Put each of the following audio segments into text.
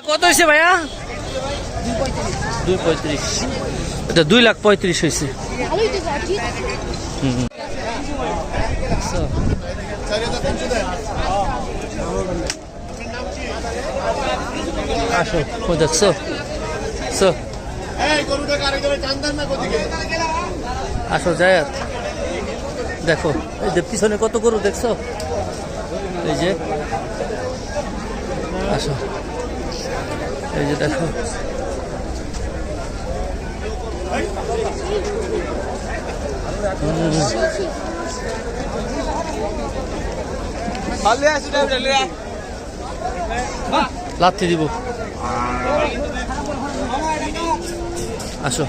কত হয়েছে ভাইয়া? 2.35। এটা 2,35,000 হয়েছে। আসো দেখছো আসো জায়াত দেখো, এই যে পিছনে কত গরু দেখছো, এই যে আসো, এই যে দেখো লাথি দিব। আসো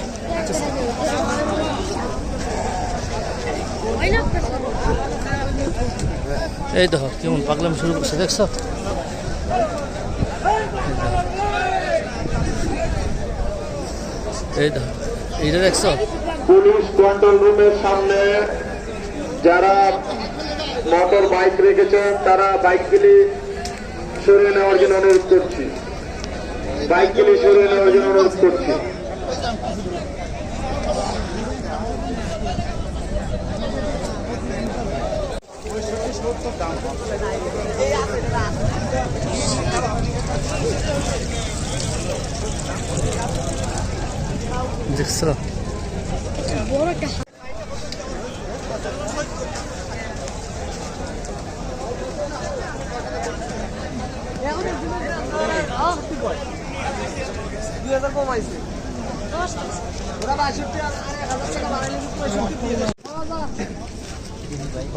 এই দেখো কেমন পাগলাম শুরু করছে দেখছো, এই দেখো এইটা দেখছো। পুলিশ কন্ট্রোল রুমের সামনে যারা মোটর বাইক রেখেছেন তারা বাইকগুলি সরিয়ে নেওয়ার জন্য অনুরোধ করছি, বাইকগুলি সরিয়ে নেওয়ার জন্য অনুরোধ করছি। দেখছো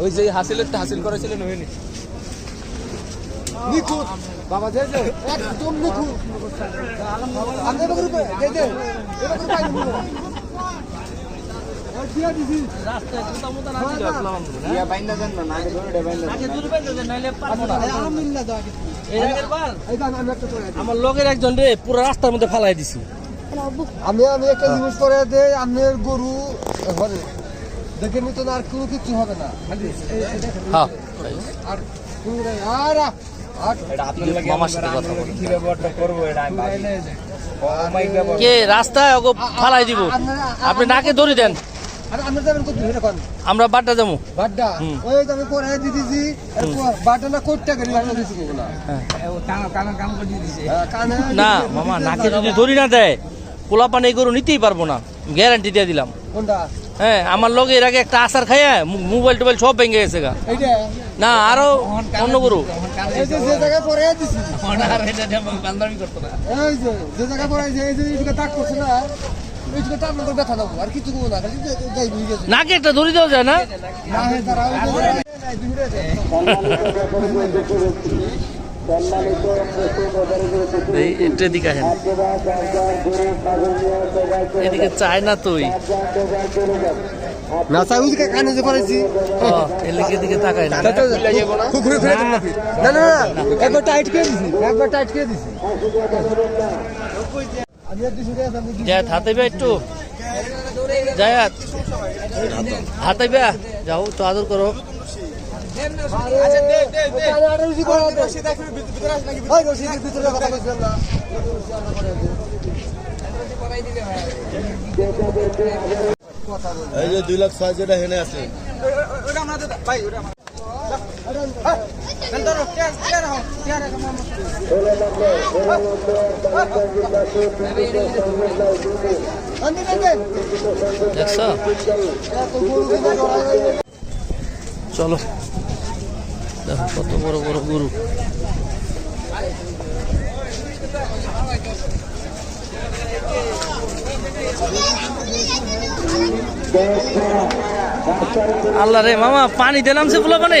ওই যে হাসিলের হাসিল করেছিলেন হয়নি নিখুঁত বাবা দেখো একদম নিখুঁত আমাদের গ্রুপে দেখে এটা তো পাইনি আর কি দিছি রাস্তায় জুতা মুতা না দিলে আসলাম ইয়া বাইন্দা দেন না আগে ধরে বাইন্দা আগে দূর বাইন্দা দেন নাইলে পারবো না আলহামদুলিল্লাহ দাও এই আগের বার এই দাম আমি একটা করে আমার লগের একজন রে পুরো রাস্তার মধ্যে ফালাই দিছি আমি একটা জিনিস করে দেই আপনার গরু ঘরে দেখে নিত না আর কোনো কিছু হবে না খালি হ্যাঁ আর আর মামার সাথে কথা বলি, কি ব্যবহারটা করব এটা আমি কে রাস্তায় ওগো ফালাই দিব, আপনি নাকে দড়ি দেন, আর আমরা যাবেন কত ধরে কোন আমরা বাড্ডা যাবো। বাড্ডা ওই তো আমি করে দিতেছি বাড্ডা না কোটটা করে ভালো দিছি কোলা কানা কাম করে দিতেছি কানা না মামা নাকে যদি দড়ি না দেয় পোলা পানি গরু নিতেই পারবো না, গ্যারান্টি দিয়ে দিলাম। কোনটা? হ্যাঁ আমার লগে এর আগে একটা আচার খাইয়া মোবাইল টোবাইল সব ভেঙে গেছে গা। এইটা না আরো অন্য গরু এই যে জায়গা পরে দিছি আর এটা বান্দামি করতো না, এই যে জায়গা পরে এই যে এইদিকে তাক করছে না এইদিকে তাক না ব্যথা দাও আর কিছু করব না খালি যাই বুঝে গেছে নাকে একটা দড়ি দেওয়া যায় না। না হে তারা ওই যে নাই দূরে এটা দিকে আসেন, এদিকে চায় না তুই না চাই ওদিকে কানে যে করেছি এদিকে দিকে তাকায় না, ঘুরে ফিরে না না না একবার টাইট করে দিছি একবার টাইট করে দিছি আমি আর দিছি জায়াত হাতাইবে একটু, জায়াত হাতাইবে, যাও তো আদর করো। আচ্ছা দেখ দেখ দেখ আর রশি করে দে রশি দেখ ভিতরে আস নাকি ওই রশি এর ভিতরে কথা কইছিলাম না এই যে 2,06,000 যেটা হেনে আছে ওটা আমরা ভাই ওটা দেখছো চলো দেখো কত বড় বড় গরু। আল্লাহ রে মামা পানি দিলাম সে ফুলা পানি,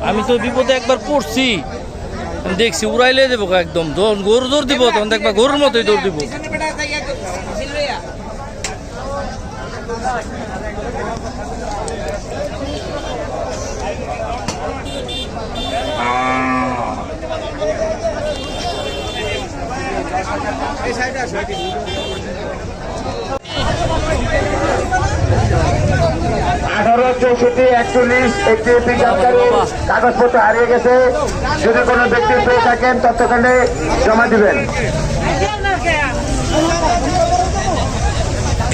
আমি তো বিপদে একবার পড়ছি দেখছি উড়াইলে দেবো একদম, গরু দৌড় দিব তখন দেখবা গরুর মতোই দৌড় দিব। এই সাইডে আসো 1864-41 একটি পিকআপ গাড়ির কাগজপত্র হারিয়ে গেছে। যদি কোনো ব্যক্তি পেয়ে থাকেন তথ্যখানে জমা দিবেন।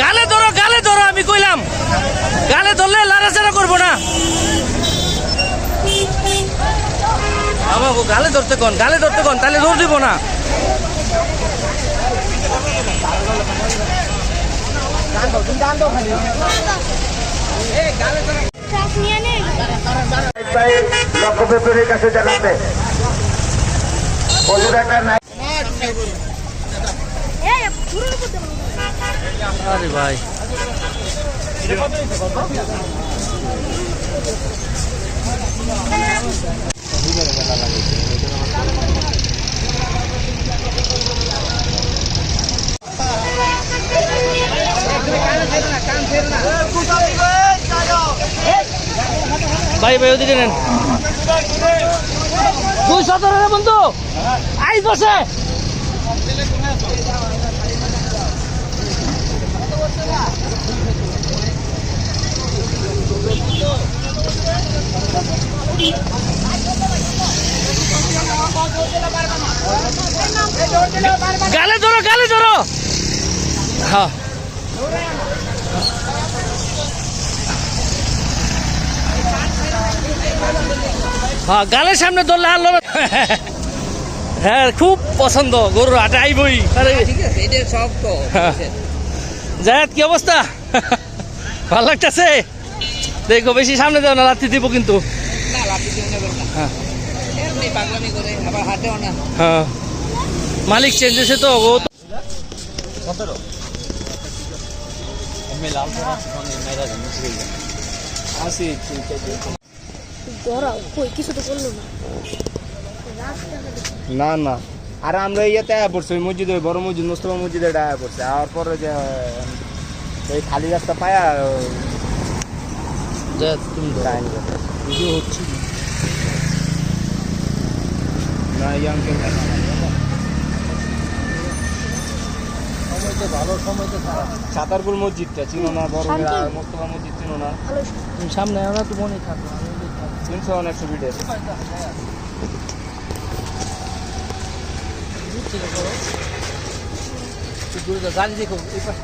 গালে ধরো আমি কইলাম, গালে ধরলে লাড়াচাড়া করবো না। আমাকে গালে ধরতে কন তাহলে দৌড় দিব না। লক্ষ্যবর্তীর কাছে জানাতে আরে ভাই ভাই ওদিকে নেন 217 বন্ধু আইস বসে। গালে ধরো হ্যাঁ হ্যাঁ গালের সামনে ধরলে আর লড়া। হ্যাঁ খুব পছন্দ গরুর হাটে আইবই। জায়েদ কি অবস্থা? ভালো লাগতেছে? দেখো বেশি সামনে দেও না, লাথি দিব কিন্তু। হ্যাঁ মালিক চেঞ্জ হয়েছে তো। ও না না আর আমরা ইয়েতে আয়া পড়ছি ওই মসজিদে, বড় মসজিদ মোস্তফা মসজিদে আয়া পড়ছে। আর পরে যে ওই খালি রাস্তা পায়া না ইয়াংকে ভালো সময় তো সাতারপুর মসজিদটা চিনো না? বড় মোস্তফা মসজিদ চিনো না? তুমি সামনে আনো তো মনে থাকবে। 300-100 ফিটে গাড়ি দেখো এই পাশে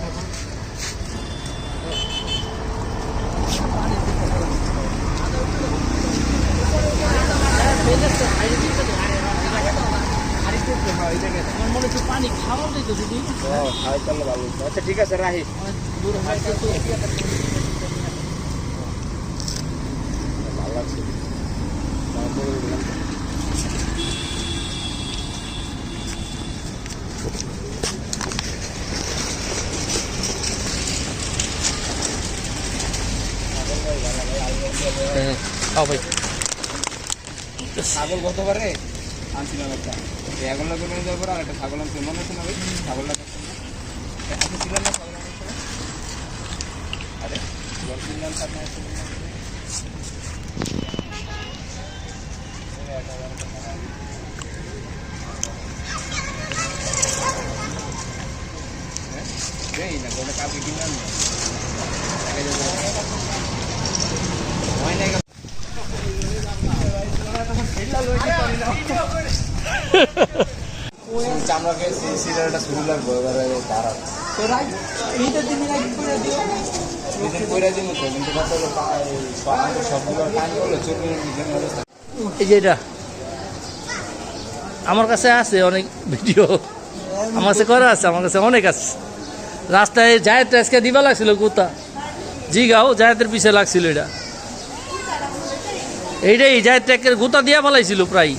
আমার মনে হচ্ছে পানি খাওয়া দিত যদি খাওয়াই চললে ভালো। আচ্ছা ঠিক আছে রাহি। ভালো লাগছে ভাই। ছাগল গতবারে আনছিলাম একটা, এগুলো করে যাওয়ার পর আর একটা ছাগল আনছি, মনে হচ্ছে না ভাই? ছাগলটা আপনি ছিলেন না ছাগল আনার সময়? আরে জল কিনলাম আপনার না গোটা কালকে কিনলাম চামড়াকে সিরিয়ালটা শুরু লাগবে এবারে দাঁড়া সবগুলো টাইম করলো চলবে। এই যে এটা আমার কাছে আছে অনেক ভিডিও, আমার কাছে করা আছে, আমার কাছে অনেক আছে। রাস্তায় জায়েদ আজকে দিবা লাগছিল কোথা জিগাও জায়েদের পিছিয়ে লাগছিল। এইটাই জায়েদ ট্যাকের গোতা দিয়া ফেলাইছিল প্রায়।